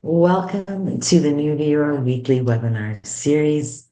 Welcome to the New Viewer weekly webinar series.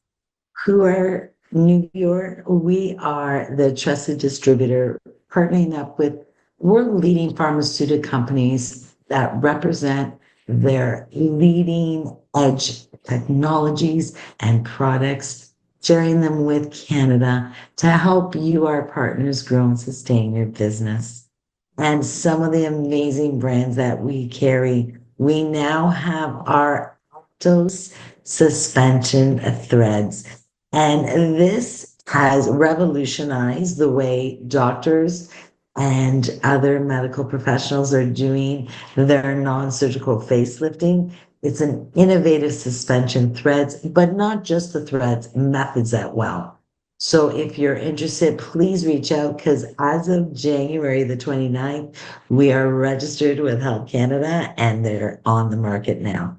Who are New Viewer? We are the trusted distributor partnering up with world leading pharmaceutical companies that represent their leading edge technologies and products, sharing them with Canada to help you, our partners, grow and sustain your business. And some of the amazing brands that we carry, we now have our Altos suspension threads. And this has revolutionized the way doctors and other medical professionals are doing their non-surgical facelifting. It's an innovative suspension threads, but not just the threads, methods as well. So if you're interested, please reach out because as of January the 29th, we are registered with Health Canada and they're on the market now.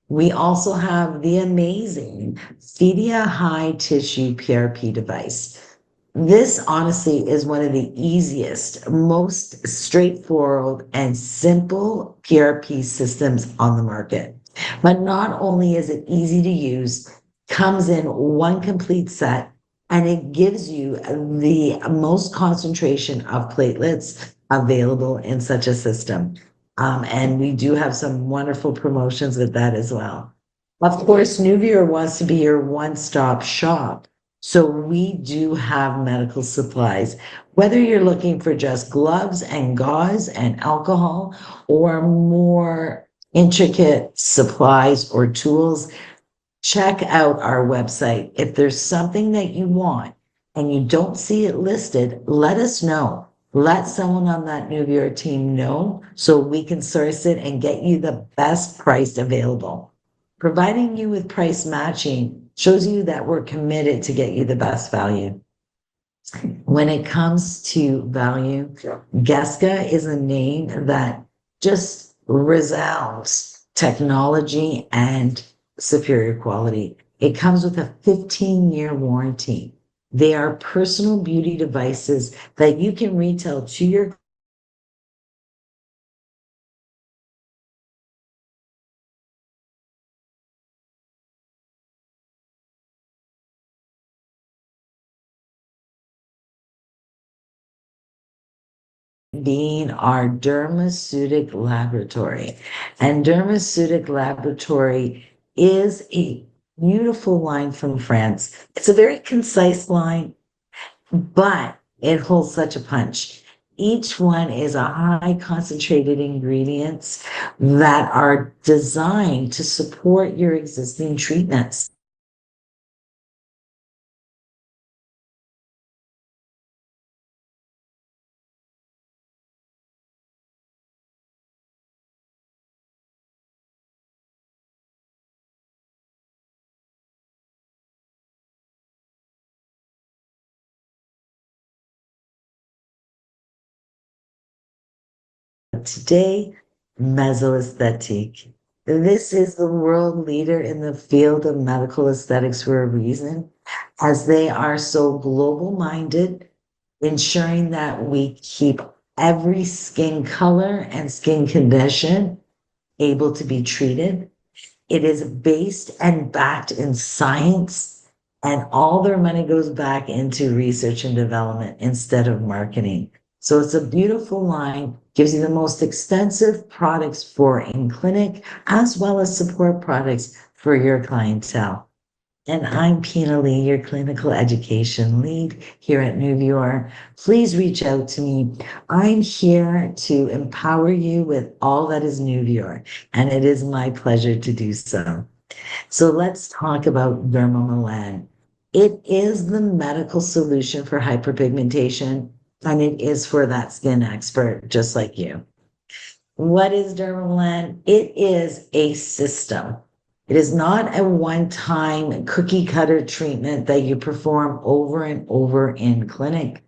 We also have the amazing Phedia High Tissue PRP device. This honestly is one of the easiest, most straightforward and simple PRP systems on the market. But not only is it easy to use, comes in one complete set, and it gives you the most concentration of platelets available in such a system. And we do have some wonderful promotions with that as well. Of course, Nuvia wants to be your one-stop shop. So we do have medical supplies. Whether you're looking for just gloves and gauze and alcohol or more intricate supplies or tools, check out our website. If there's something that you want and you don't see it listed, let us know. Let someone on that New Viewer team know so we can source it and get you the best price available. Providing you with price matching shows you that we're committed to get you the best value. When it comes to value, Gesca is a name that just resounds technology and superior quality. It comes with a 15-year warranty. They are personal beauty devices that you can retail to your being our dermaceutic laboratory. And dermaceutic laboratory is a beautiful line from France. It's a very concise line, but it holds such a punch. Each one is a high concentrated ingredients that are designed to support your existing treatments. Today, mesoaesthetic. This is the world leader in the field of medical aesthetics for a reason, as they are so global minded, ensuring that we keep every skin color and skin condition able to be treated. It is based and backed in science, and all their money goes back into research and development instead of marketing. So it's a beautiful line, gives you the most extensive products for in clinic, as well as support products for your clientele. And I'm Pina Lee, your clinical education lead here at New Viewer. Please reach out to me. I'm here to empower you with all that is New Viewer, and it is my pleasure to do so. So let's talk about Dermamelan. It is the medical solution for hyperpigmentation, and it is for that skin expert just like you. What is Dermamelan? It is a system. It is not a one-time cookie cutter treatment that you perform over and over in clinic.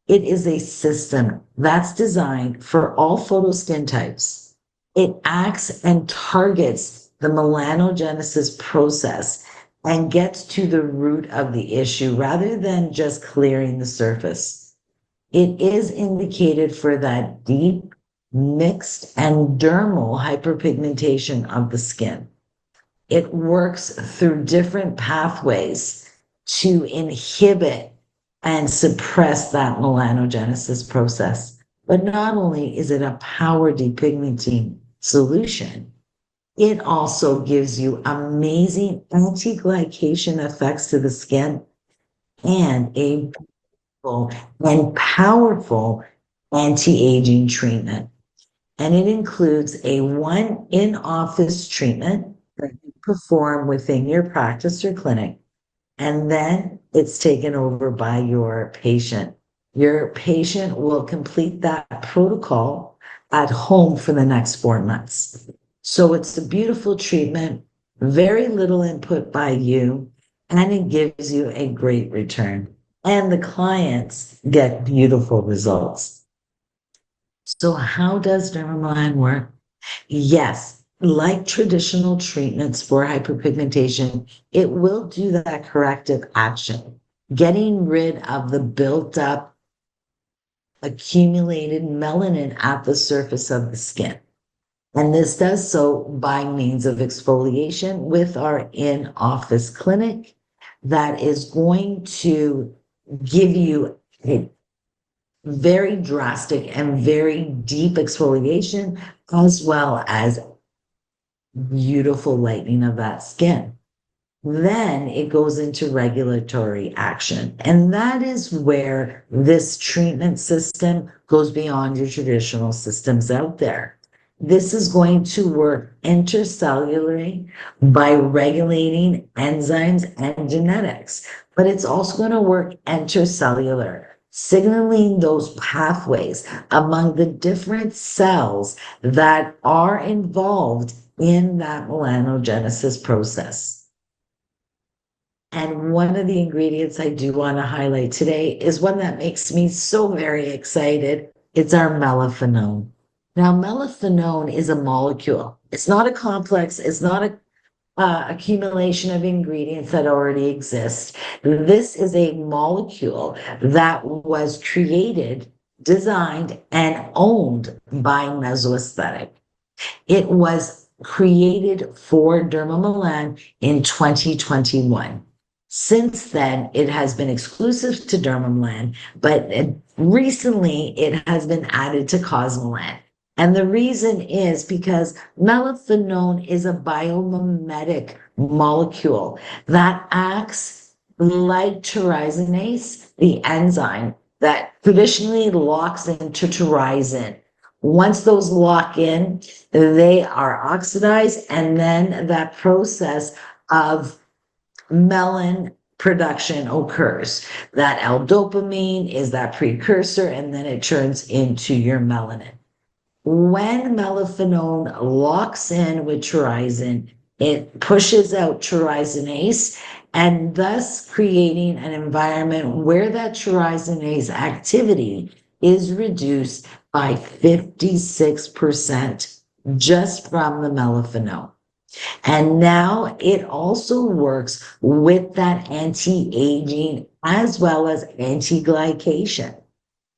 It is a system that's designed for all photo skin types. It acts and targets the melanogenesis process and gets to the root of the issue rather than just clearing the surface. It is indicated for that deep mixed, and dermal hyperpigmentation of the skin. It works through different pathways to inhibit and suppress that melanogenesis process. But not only is it a power depigmenting solution, it also gives you amazing anti-glycation effects to the skin and a full and powerful anti-aging treatment. And it includes a one in-office treatment that you perform within your practice or clinic, and then it's taken over by your patient. Your patient will complete that protocol at home for the next 4 months. So it's a beautiful treatment, very little input by you, and it gives you a great return. And the clients get beautiful results. So, how does Dermamelan work? Yes, like traditional treatments for hyperpigmentation, it will do that corrective action, getting rid of the built up, accumulated melanin at the surface of the skin. And this does so by means of exfoliation with our in office clinic that is going to give you a very drastic and very deep exfoliation, as well as beautiful lightening of that skin. Then it goes into regulatory action. And that is where this treatment system goes beyond your traditional systems out there. This is going to work intercellularly by regulating enzymes and genetics, but it's also going to work intercellular, signaling those pathways among the different cells that are involved in that melanogenesis process. And one of the ingredients I do want to highlight today is one that makes me so very excited. It's our melaphenone. Now, melaphenone is a molecule. It's not a complex, it's not a accumulation of ingredients that already exist. This is a molecule that was created, designed, and owned by Mesoaesthetic. It was created for Dermamelan in 2021. Since then, it has been exclusive to Dermamelan, but recently it has been added to Cosmolan. And the reason is because melaphenone is a biomimetic molecule that acts like tyrosinase, the enzyme that traditionally locks into tyrosin. Once those lock in, they are oxidized, and then that process of melon production occurs. That L-dopamine is that precursor, and then it turns into your melanin. When melaphenone locks in with tyrosin, it pushes out tyrosinase and thus creating an environment where that tyrosinase activity is reduced by 56% just from the melaphenone. And now it also works with that anti-aging as well as anti-glycation.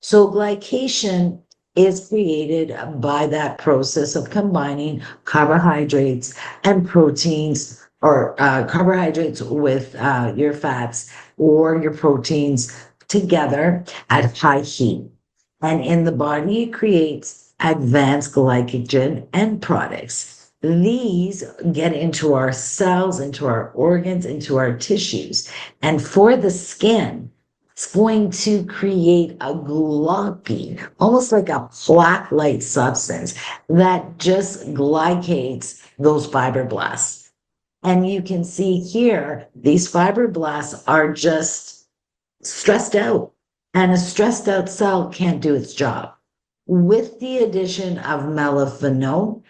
So glycation is created by that process of combining carbohydrates and proteins, or carbohydrates with your fats or your proteins together at high heat. And in the body, it creates advanced glycogen end products. These get into our cells, into our organs, into our tissues. And for the skin, it's going to create a gloppy, almost like a plaque-like substance that just glycates those fibroblasts. And you can see here, these fibroblasts are just stressed out, and a stressed out cell can't do its job. With the addition of melaphenone,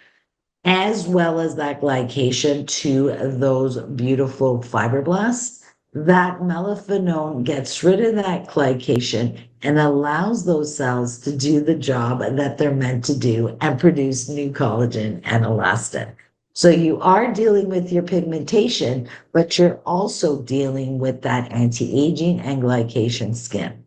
as well as that glycation to those beautiful fibroblasts, that melaphenone gets rid of that glycation and allows those cells to do the job that they're meant to do and produce new collagen and elastin. So you are dealing with your pigmentation, but you're also dealing with that anti-aging and glycation skin.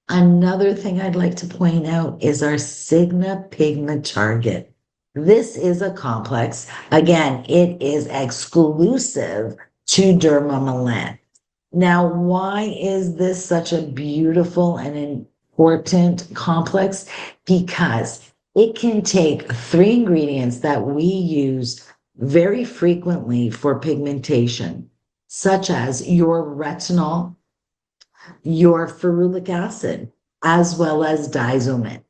Another thing I'd like to point out is our Sigma Pigment Target. This is a complex. Again, it is exclusive to Dermamelan. Now, why is this such a beautiful and important complex? Because it can take three ingredients that we use very frequently for pigmentation, such as your retinol, your ferulic acid, as well as diazomate.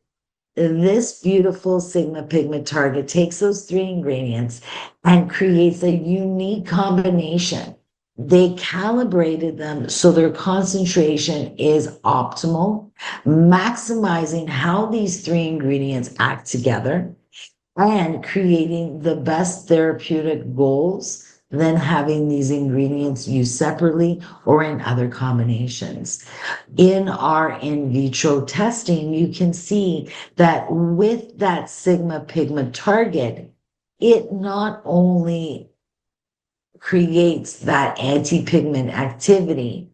This beautiful Sigma Pigment Target takes those three ingredients and creates a unique combination. They calibrated them so their concentration is optimal, maximizing how these three ingredients act together and creating the best therapeutic goals than having these ingredients used separately or in other combinations. In our in vitro testing, you can see that with that Sigma Pigment Target, it not only creates that anti-pigment activity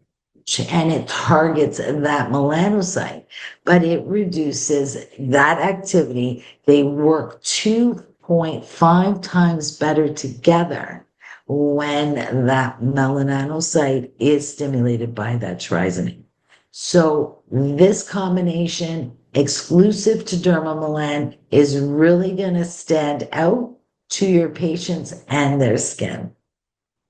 and it targets that melanocyte, but it reduces that activity. They work 2.5 times better together when that melanocyte is stimulated by that triazomine. So this combination, exclusive to Dermamelan, is really going to stand out to your patients and their skin.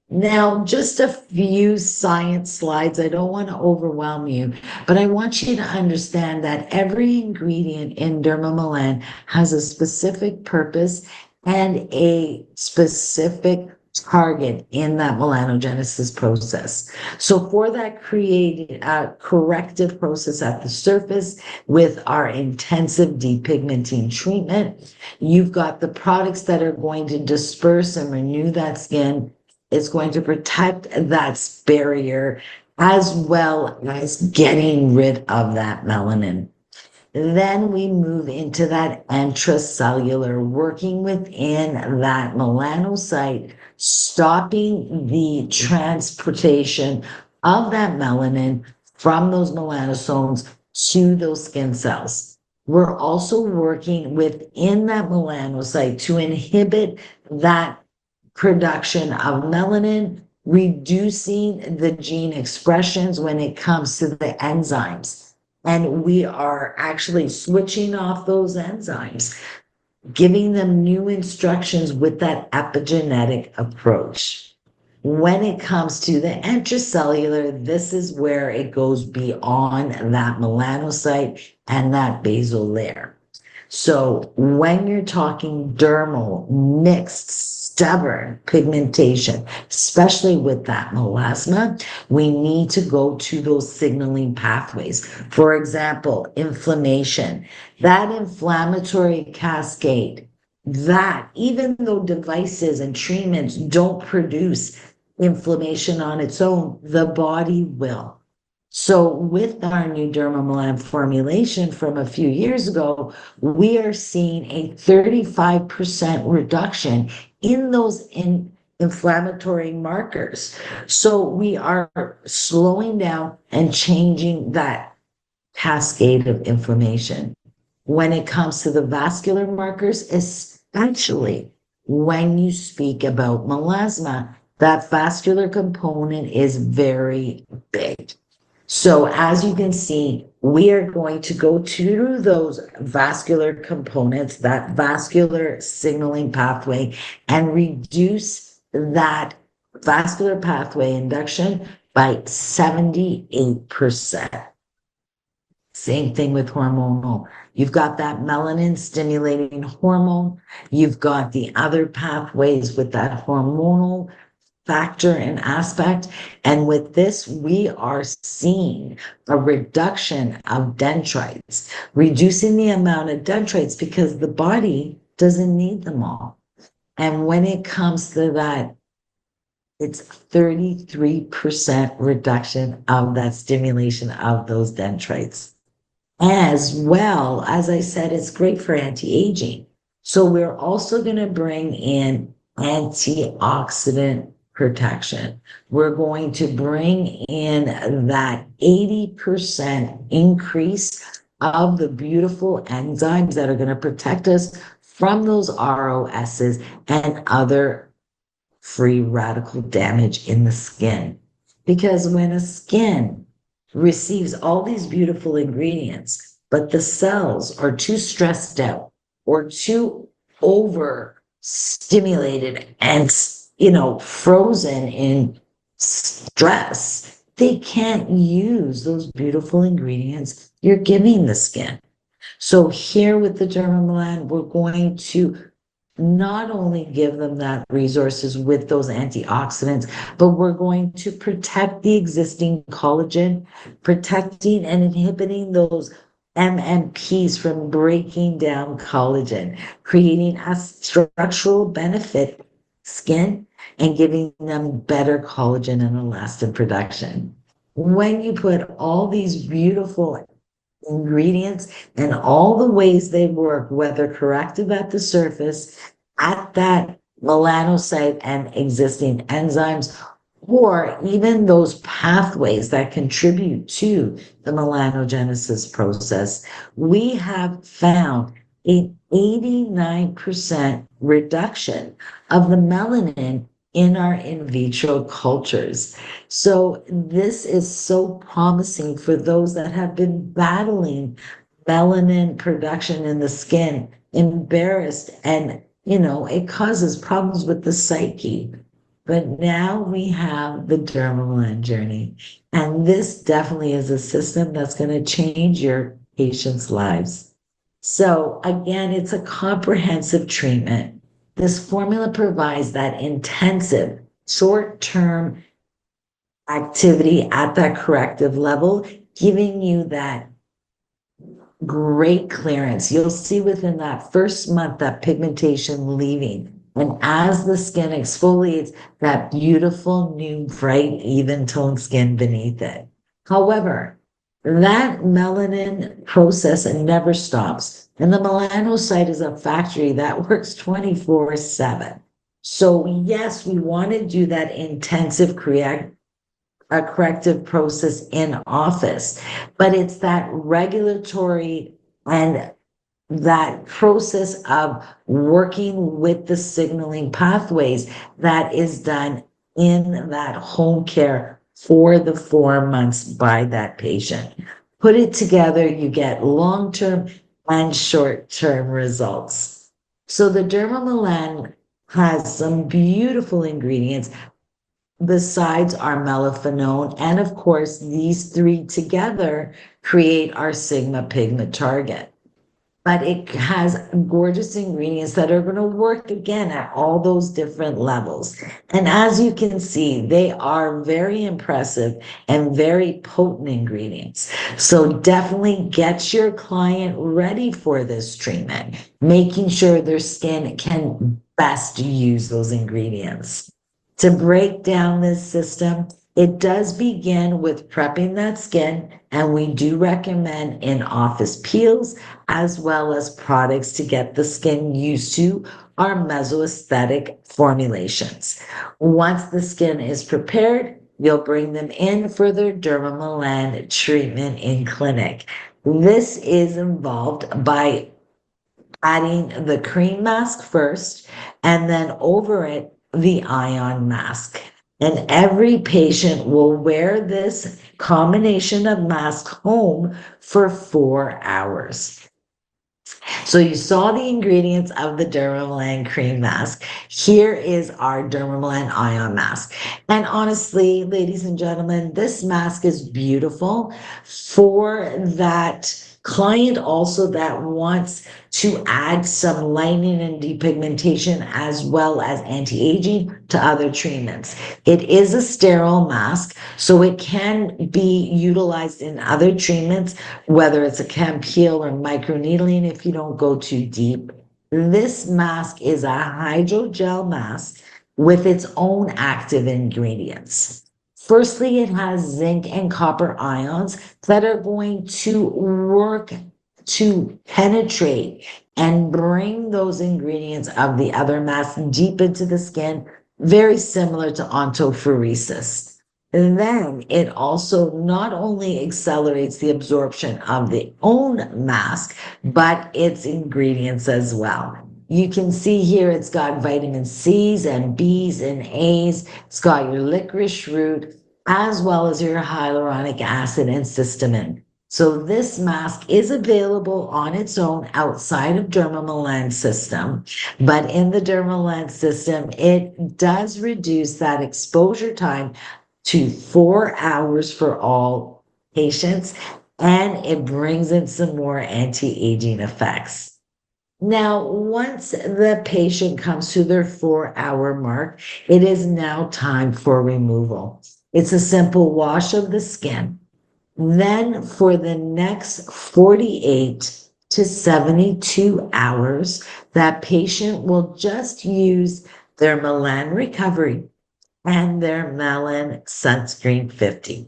Now, just a few science slides. I don't want to overwhelm you, but I want you to understand that every ingredient in Dermamelan has a specific purpose and a specific target in that melanogenesis process. So for that created corrective process at the surface with our intensive depigmenting treatment, you've got the products that are going to disperse and renew that skin. It's going to protect that barrier as well as getting rid of that melanin. Then we move into that intracellular, working within that melanocyte, stopping the transportation of that melanin from those melanosomes to those skin cells. We're also working within that melanocyte to inhibit that production of melanin, reducing the gene expressions when it comes to the enzymes. And we are actually switching off those enzymes, giving them new instructions with that epigenetic approach. When it comes to the intracellular, this is where it goes beyond that melanocyte and that basal layer. So when you're talking dermal, mixed, stubborn pigmentation, especially with that melasma, we need to go to those signaling pathways. For example, inflammation, that inflammatory cascade, that even though devices and treatments don't produce inflammation on its own, the body will. So with our new Dermamelan formulation from a few years ago, we are seeing a 35% reduction in those inflammatory markers. So we are slowing down and changing that cascade of inflammation. When it comes to the vascular markers, especially when you speak about melasma, that vascular component is very big. So as you can see, we are going to go to those vascular components, that vascular signaling pathway, and reduce that vascular pathway induction by 78%. Same thing with hormonal. You've got that melanin stimulating hormone. You've got the other pathways with that hormonal factor and aspect. And with this, we are seeing a reduction of dendrites, reducing the amount of dendrites because the body doesn't need them all. And when it comes to that, it's 33% reduction of that stimulation of those dendrites. As well, as I said, it's great for anti-aging. So we're also going to bring in antioxidant protection. We're going to bring in that 80% increase of the beautiful enzymes that are going to protect us from those ROSs and other free radical damage in the skin. Because when a skin receives all these beautiful ingredients, but the cells are too stressed out or too over stimulated and, frozen in stress, they can't use those beautiful ingredients you're giving the skin. So here with the Dermamelan, we're going to not only give them that resources with those antioxidants, but we're going to protect the existing collagen, protecting and inhibiting those MMPs from breaking down collagen, creating a structural benefit skin and giving them better collagen and elastin production. When you put all these beautiful ingredients and all the ways they work, whether corrective at the surface, at that melanocyte and existing enzymes, or even those pathways that contribute to the melanogenesis process, we have found an 89% reduction of the melanin in our in vitro cultures. So this is so promising for those that have been battling melanin production in the skin, embarrassed, and it causes problems with the psyche. But now we have the Dermamelan journey, and this definitely is a system that's going to change your patients' lives. So again, it's a comprehensive treatment. This formula provides that intensive short-term activity at that corrective level, giving you that great clearance. You'll see within that first month that pigmentation leaving. And as the skin exfoliates, that beautiful, new, bright, even toned skin beneath it. However, that melanin process never stops. And the melanocyte is a factory that works 24/7. So, yes, we want to do that intensive a corrective process in office, but it's that regulatory and that process of working with the signaling pathways that is done in that home care for the 4 months by that patient. Put it together, you get long-term and short-term results. So the Dermamelan has some beautiful ingredients besides our melaphenone. And of course, these three together create our Sigma pigment target. But it has gorgeous ingredients that are going to work again at all those different levels. And as you can see, they are very impressive and very potent ingredients. So definitely get your client ready for this treatment, making sure their skin can best use those ingredients. To break down this system, it does begin with prepping that skin, and we do recommend in-office peels as well as products to get the skin used to our mesoaesthetic formulations. Once the skin is prepared, you'll bring them in for their Dermamelan treatment in clinic. This is involved by adding the cream mask first, and then over it, the ion mask. And every patient will wear this combination of mask home for 4 hours. So you saw the ingredients of the Dermamelan cream mask. Here is our Dermamelan ion mask. And honestly, ladies and gentlemen, this mask is beautiful for that client also that wants to add some lightening and depigmentation as well as anti-aging to other treatments. It is a sterile mask, so it can be utilized in other treatments, whether it's a chem peel or microneedling if you don't go too deep. This mask is a hydrogel mask with its own active ingredients. Firstly, it has zinc and copper ions that are going to work to penetrate and bring those ingredients of the other mask deep into the skin, very similar to ontophoresis. And then it also not only accelerates the absorption of the own mask, but its ingredients as well. You can see here it's got vitamin C's and B's and A's. It's got your licorice root as well as your hyaluronic acid and cysteamine. So this mask is available on its own outside of Dermamelan system, but in the Dermamelan system, it does reduce that exposure time to 4 hours for all patients, and it brings in some more anti-aging effects. Now, once the patient comes to their 4 hour mark, it is now time for removal. It's a simple wash of the skin. Then, for the next 48 to 72 hours, that patient will just use their Melan Recovery and their Melan Sunscreen 50.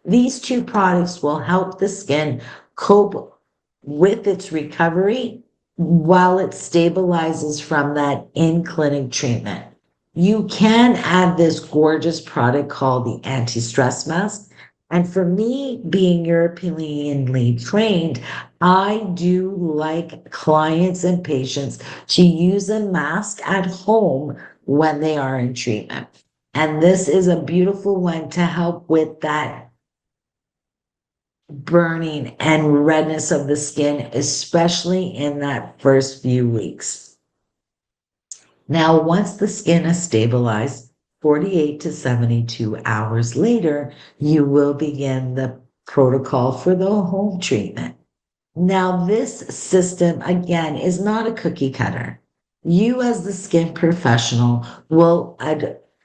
These two products will help the skin cope with its recovery while it stabilizes from that in-clinic treatment. You can add this gorgeous product called the anti-stress mask. And for me, being Europeanly trained, I do like clients and patients to use a mask at home when they are in treatment. And this is a beautiful one to help with that burning and redness of the skin, especially in that first few weeks. Now, once the skin is stabilized, 48 to 72 hours later, you will begin the protocol for the home treatment. Now, this system, again, is not a cookie cutter. You, as the skin professional, will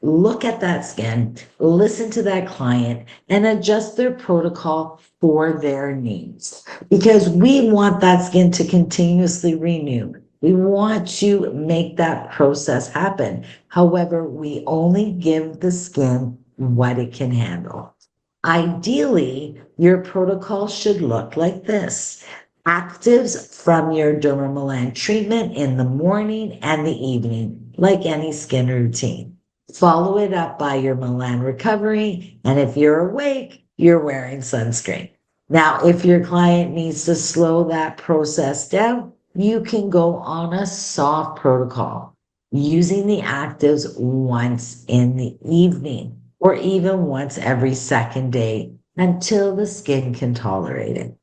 look at that skin, listen to that client, and adjust their protocol for their needs. Because we want that skin to continuously renew. We want to make that process happen. However, we only give the skin what it can handle. Ideally, your protocol should look like this. Actives from your Dermamelan treatment in the morning and the evening, like any skin routine. Follow it up by your Melan recovery, and if you're awake, you're wearing sunscreen. Now, if your client needs to slow that process down, you can go on a soft protocol using the actives once in the evening or even once every second day until the skin can tolerate it.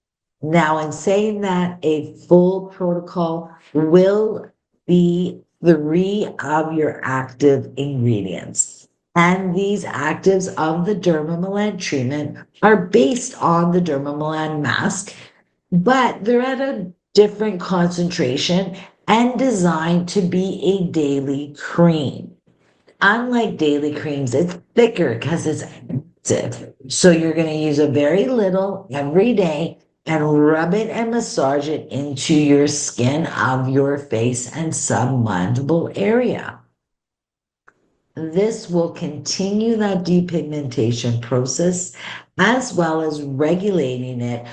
Now, in saying that, a full protocol will be 3 of your active ingredients. And these actives of the Dermamelan treatment are based on the Dermamelan mask, but they're at a different concentration and designed to be a daily cream. Unlike daily creams, it's thicker because it's active. So you're going to use a very little every day and rub it and massage it into your skin of your face and submandible area. This will continue that depigmentation process as well as regulating it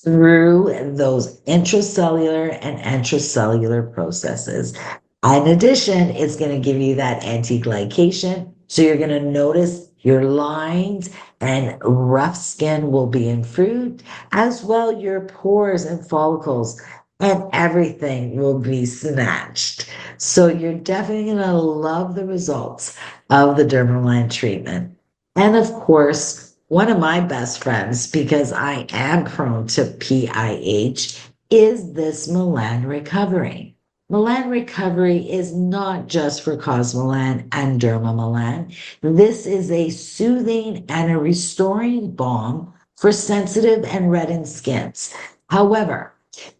through those intracellular and intracellular processes. In addition, it's going to give you that anti-glycation. So you're going to notice your lines and rough skin will be improved, as well your pores and follicles and everything will be snatched. So you're definitely going to love the results of the Dermaline treatment. And of course, one of my best friends, because I am prone to PIH, is this Melan recovery. Melan recovery is not just for Cosmelan and Dermamelan. This is a soothing and a restoring balm for sensitive and reddened skins. However,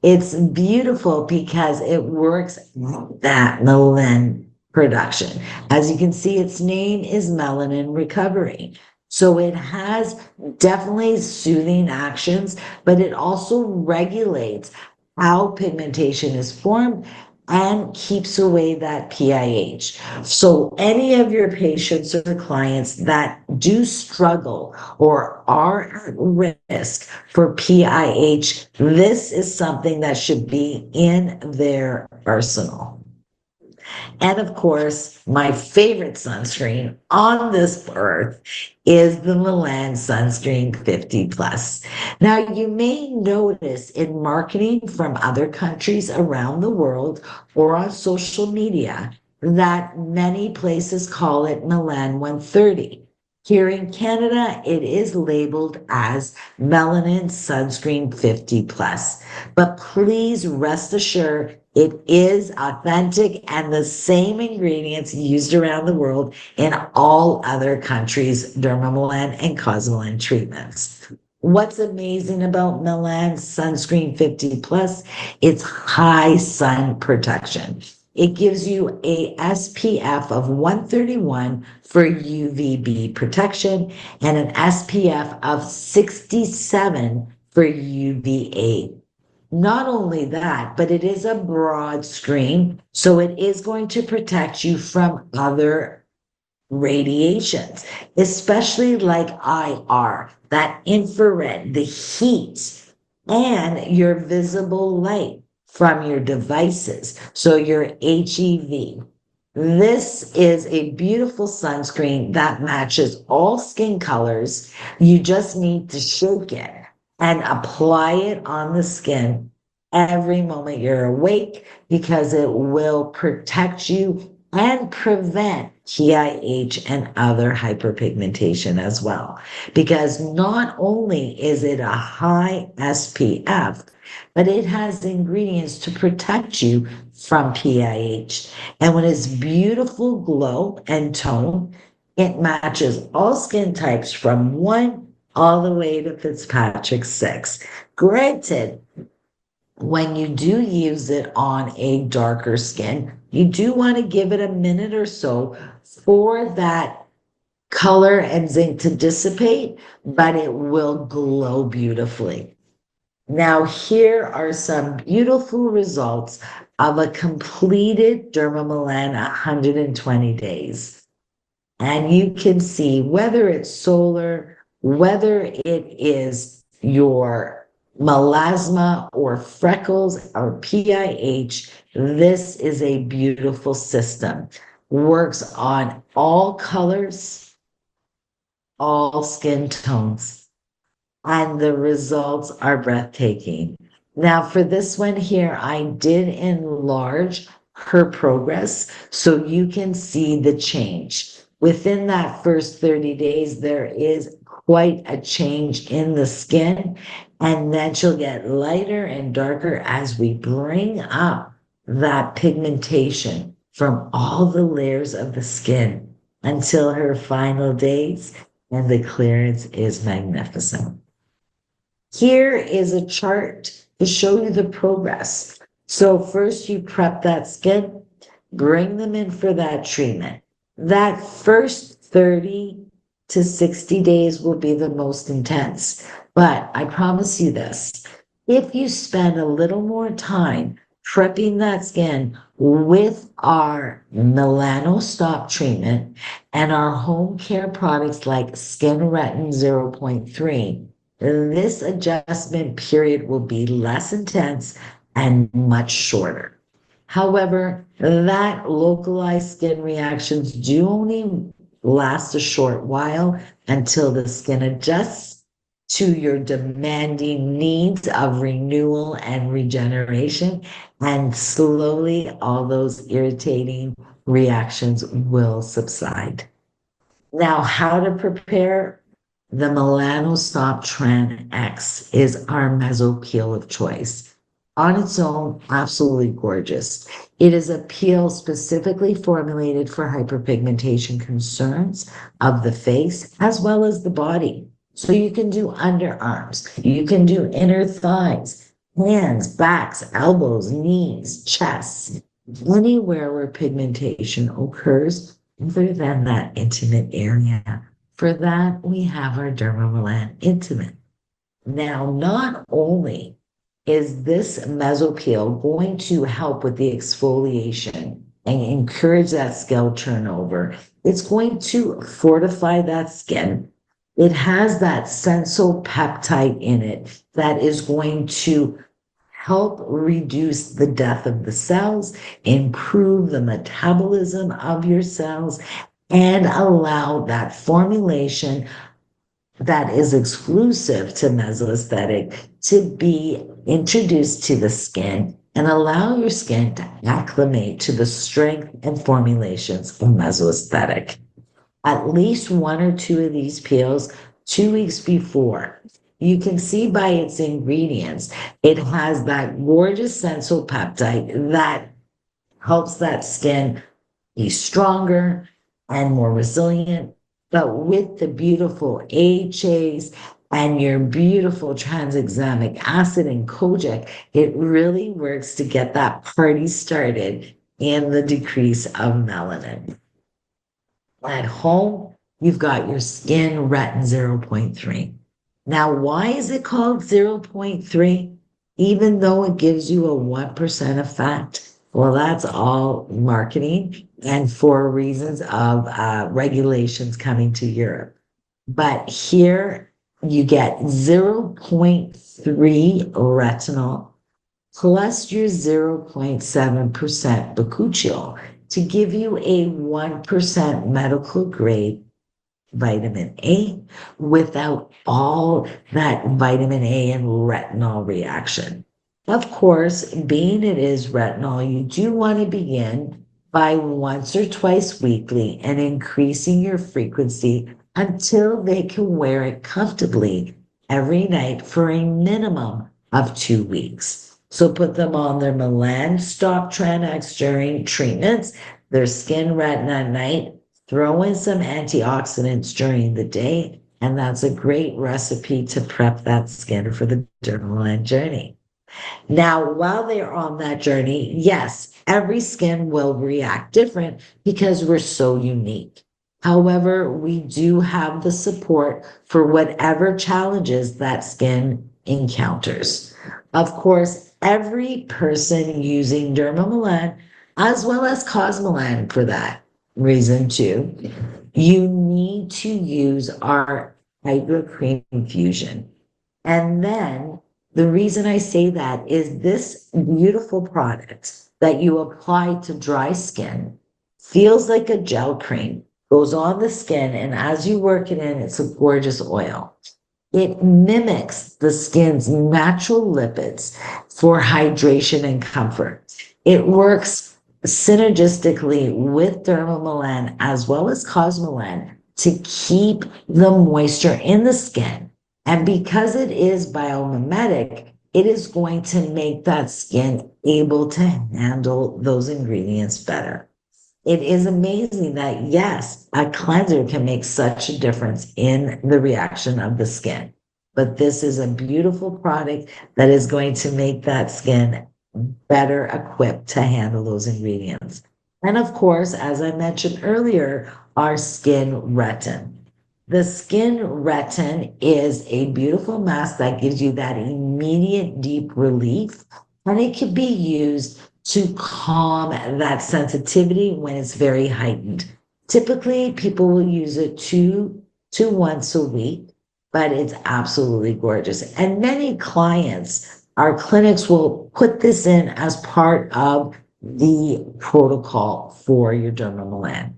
it's beautiful because it works that melanin production. As you can see, its name is Melanin Recovery. So it has definitely soothing actions, but it also regulates how pigmentation is formed and keeps away that PIH. So any of your patients or clients that do struggle or are at risk for PIH, this is something that should be in their arsenal. And of course, my favorite sunscreen on this earth is the Milan Sunscreen 50 Plus. Now, you may notice in marketing from other countries around the world or on social media that many places call it Milan 130. Here in Canada, it is labeled as Melanin Sunscreen 50 Plus. But please rest assured, it is authentic and the same ingredients used around the world in all other countries' Dermamelan and Cosmelan treatments. What's amazing about Milan Sunscreen 50 Plus? It's high sun protection. It gives you a SPF of 131 for UVB protection and an SPF of 67 for UVA. Not only that, but it is a broad screen, so it is going to protect you from other radiations, especially like IR, that infrared, the heat, and your visible light from your devices. So your HEV. This is a beautiful sunscreen that matches all skin colors. You just need to shake it and apply it on the skin every moment you're awake because it will protect you and prevent TIH and other hyperpigmentation as well. Because not only is it a high SPF, but it has ingredients to protect you from PIH. And when it's beautiful glow and tone, it matches all skin types from 1 all the way to Fitzpatrick 6. Granted, when you do use it on a darker skin, you do want to give it a minute or so for that color and zinc to dissipate, but it will glow beautifully. Now, here are some beautiful results of a completed Dermamelan 120 days. And you can see whether it's solar, whether it is your melasma or freckles or PIH, this is a beautiful system. Works on all colors, all skin tones, and the results are breathtaking. Now, for this one here, I did enlarge her progress so you can see the change. Within that first 30 days, there is quite a change in the skin, and then she'll get lighter and darker as we bring up that pigmentation from all the layers of the skin until her final days, and the clearance is magnificent. Here is a chart to show you the progress. So first you prep that skin, bring them in for that treatment. That first 30 to 60 days will be the most intense. But I promise you this, if you spend a little more time prepping that skin with our melanostop treatment and our home care products like Skin Retin 0.3, this adjustment period will be less intense and much shorter. However, that localized skin reactions do only last a short while until the skin adjusts to your demanding needs of renewal and regeneration, and slowly all those irritating reactions will subside. Now, how to prepare the Melanostop Tran X is our meso peel of choice. On its own, absolutely gorgeous. It is a peel specifically formulated for hyperpigmentation concerns of the face as well as the body. So you can do underarms, you can do inner thighs, hands, backs, elbows, knees, chests, anywhere where pigmentation occurs other than that intimate area. For that, we have our Dermamelan Intimate. Now, not only is this mesopeel going to help with the exfoliation and encourage that scalp turnover, it's going to fortify that skin. It has that sensopeptide in it that is going to help reduce the death of the cells, improve the metabolism of your cells, and allow that formulation that is exclusive to mesoaesthetic to be introduced to the skin and allow your skin to acclimate to the strength and formulations of mesoaesthetic. At least one or two of these peels 2 weeks before. You can see by its ingredients, it has that gorgeous sensopeptide that helps that skin be stronger and more resilient. But with the beautiful AHAs and your beautiful tranexamic acid and kojic, it really works to get that party started and the decrease of melanin. At home, you've got your skin retin zero point 0.3. Now, why is it called zero point 0.3? Even though it gives you a 1% effect? Well, that's all marketing and for reasons of regulations coming to Europe. But here you get zero point 0.3 retinol plus your 0.7% bakuchiol to give you a 1% medical grade vitamin A without all that vitamin A and retinol reaction. Of course, being it is retinol, you do want to begin by once or twice weekly and increasing your frequency until they can wear it comfortably every night for a minimum of 2 weeks. So put them on their Milan stop Tranax during treatments, their skin retin at night, throw in some antioxidants during the day, and that's a great recipe to prep that skin for the Dermamelan journey. Now, while they're on that journey, yes, every skin will react different because we're so unique. However, we do have the support for whatever challenges that skin encounters. Of course, every person using Dermamelan, as well as Cosmelan for that reason too, you need to use our Hydro Cream Infusion. And then the reason I say that is this beautiful product that you apply to dry skin feels like a gel cream, goes on the skin, and as you work it in, it's a gorgeous oil. It mimics the skin's natural lipids for hydration and comfort. It works synergistically with Dermamelan as well as Cosmelan to keep the moisture in the skin. And because it is biomimetic, it is going to make that skin able to handle those ingredients better. It is amazing that, yes, a cleanser can make such a difference in the reaction of the skin. But this is a beautiful product that is going to make that skin better equipped to handle those ingredients. And of course, as I mentioned earlier, our skin retin. The skin retin is a beautiful mask that gives you that immediate deep relief, and it can be used to calm that sensitivity when it's very heightened. Typically, people will use it 2 to once a week, but it's absolutely gorgeous. And many clients, our clinics will put this in as part of the protocol for your Dermamelan.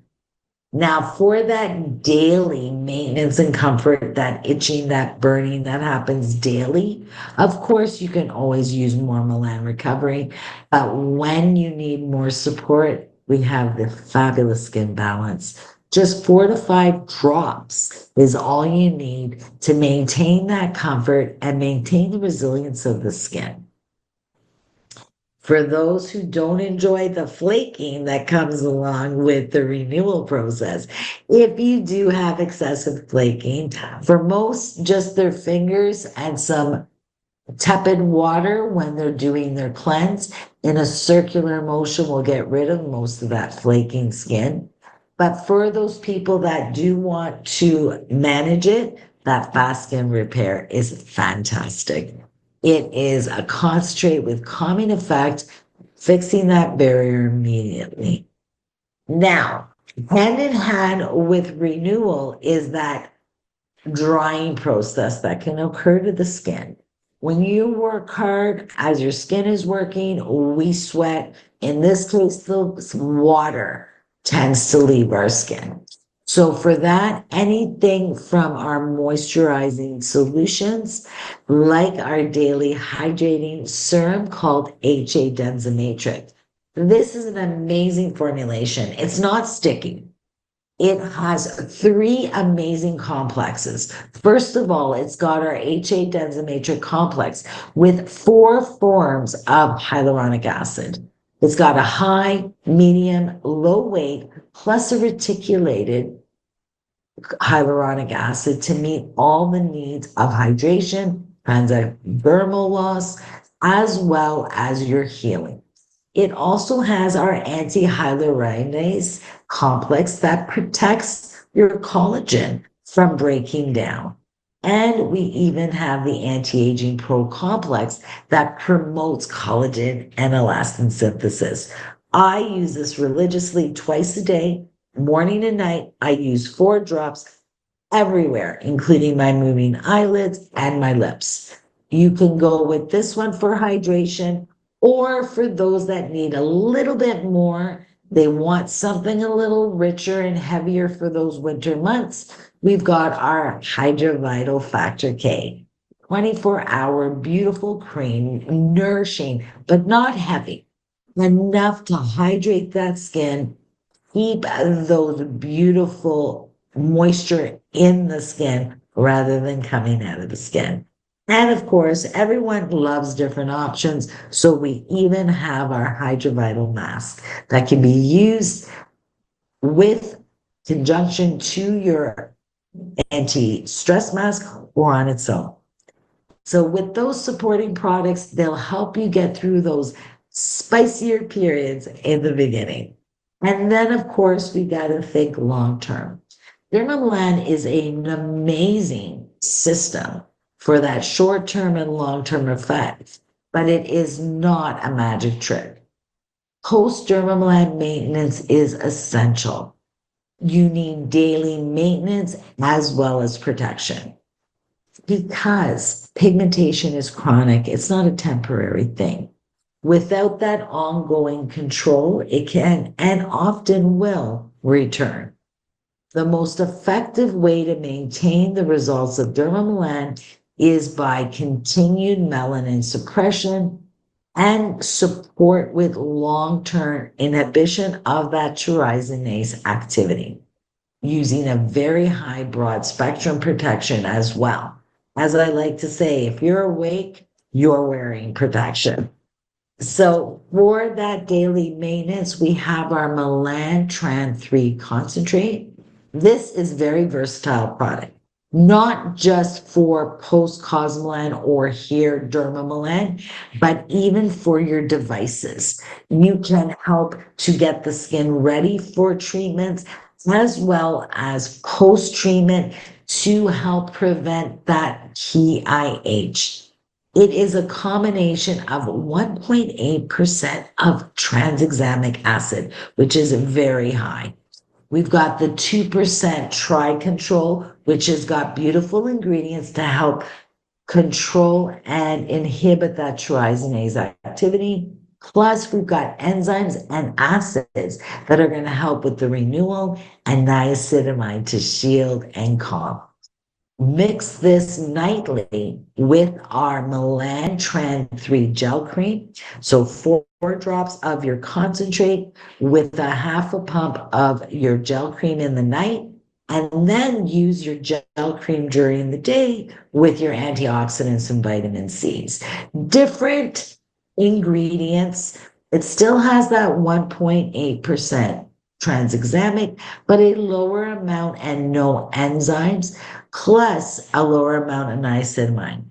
Now, for that daily maintenance and comfort, that itching, that burning that happens daily, of course, you can always use more Milan Recovery. But when you need more support, we have the fabulous Skin Balance. Just 4 to 5 drops is all you need to maintain that comfort and maintain the resilience of the skin. For those who don't enjoy the flaking that comes along with the renewal process, if you do have excessive flaking, for most, just their fingers and some tepid water when they're doing their cleanse in a circular motion will get rid of most of that flaking skin. But for those people that do want to manage it, that fast skin repair is fantastic. It is a concentrate with calming effect, fixing that barrier immediately. Now, hand in hand with renewal is that drying process that can occur to the skin. When you work hard, as your skin is working, we sweat. In this case, the water tends to leave our skin. So for that, anything from our moisturizing solutions, like our daily hydrating serum called HA Densimatrix. This is an amazing formulation. It's not sticky. It has three amazing complexes. First of all, it's got our HA Densimatrix complex with four forms of hyaluronic acid. It's got a high, medium, low weight, plus a reticulated hyaluronic acid to meet all the needs of hydration, transdermal loss, as well as your healing. It also has our anti-hyaluronase complex that protects your collagen from breaking down. And we even have the anti-aging pro complex that promotes collagen and elastin synthesis. I use this religiously twice a day, morning and night. I use 4 drops everywhere, including my moving eyelids and my lips. You can go with this one for hydration, or for those that need a little bit more, they want something a little richer and heavier for those winter months. We've got our Hydra Vital Factor K, 24-hour beautiful cream, nourishing, but not heavy, enough to hydrate that skin, keep those beautiful moisture in the skin rather than coming out of the skin. And of course, everyone loves different options. So we even have our Hydrovital mask that can be used with conjunction to your anti-stress mask or on its own. So with those supporting products, they'll help you get through those spicier periods in the beginning. And then, of course, we got to think long term. Dermamelan is an amazing system for that short term and long term effect, but it is not a magic trick. Post dermamelan maintenance is essential. You need daily maintenance as well as protection because pigmentation is chronic, it's not a temporary thing. Without that ongoing control, it can and often will return. The most effective way to maintain the results of Dermamelan is by continued melanin suppression and support with long-term inhibition of that tyrosinase activity, using a very high broad spectrum protection as well. As I like to say, if you're awake, you're wearing protection. So for that daily maintenance, we have our Melantran 3 concentrate. This is very versatile product, not just for post Cosmelan or here Dermamelan, but even for your devices. You can help to get the skin ready for treatments as well as post treatment to help prevent that TIH. It is a combination of 1.8% of tranexamic acid, which is very high. We've got the 2% tri-control, which has got beautiful ingredients to help control and inhibit that tyrosinase activity. Plus, we've got enzymes and acids that are going to help with the renewal and niacinamide to shield and calm. Mix this nightly with our Melantran 3 gel cream. So 4 drops of your concentrate with a half a pump of your gel cream in the night, and then use your gel cream during the day with your antioxidants and vitamin C's. Different ingredients. It still has that 1.8% tranexamic, but a lower amount and no enzymes, plus a lower amount of niacinamide.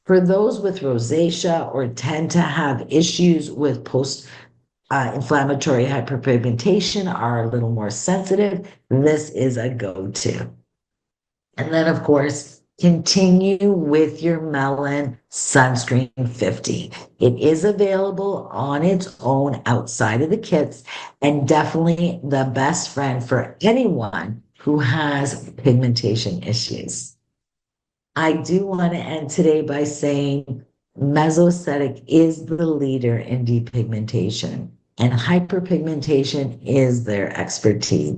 For those with rosacea or tend to have issues with post inflammatory hyperpigmentation, are a little more sensitive, this is a go-to. And then, of course, continue with your Melon Sunscreen 50. It is available on its own outside of the kits and definitely the best friend for anyone who has pigmentation issues. I do want to end today by saying Mesoaesthetic is the leader in depigmentation, and hyperpigmentation is their expertise.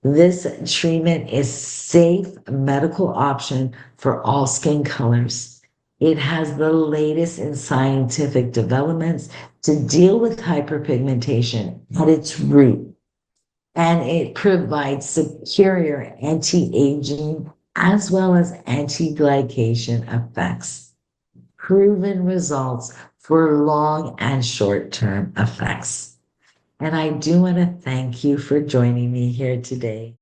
This treatment is safe medical option for all skin colors. It has the latest in scientific developments to deal with hyperpigmentation at its root, and it provides superior anti-aging as well as anti-glycation effects, proven results for long and short-term effects. And I do want to thank you for joining me here today.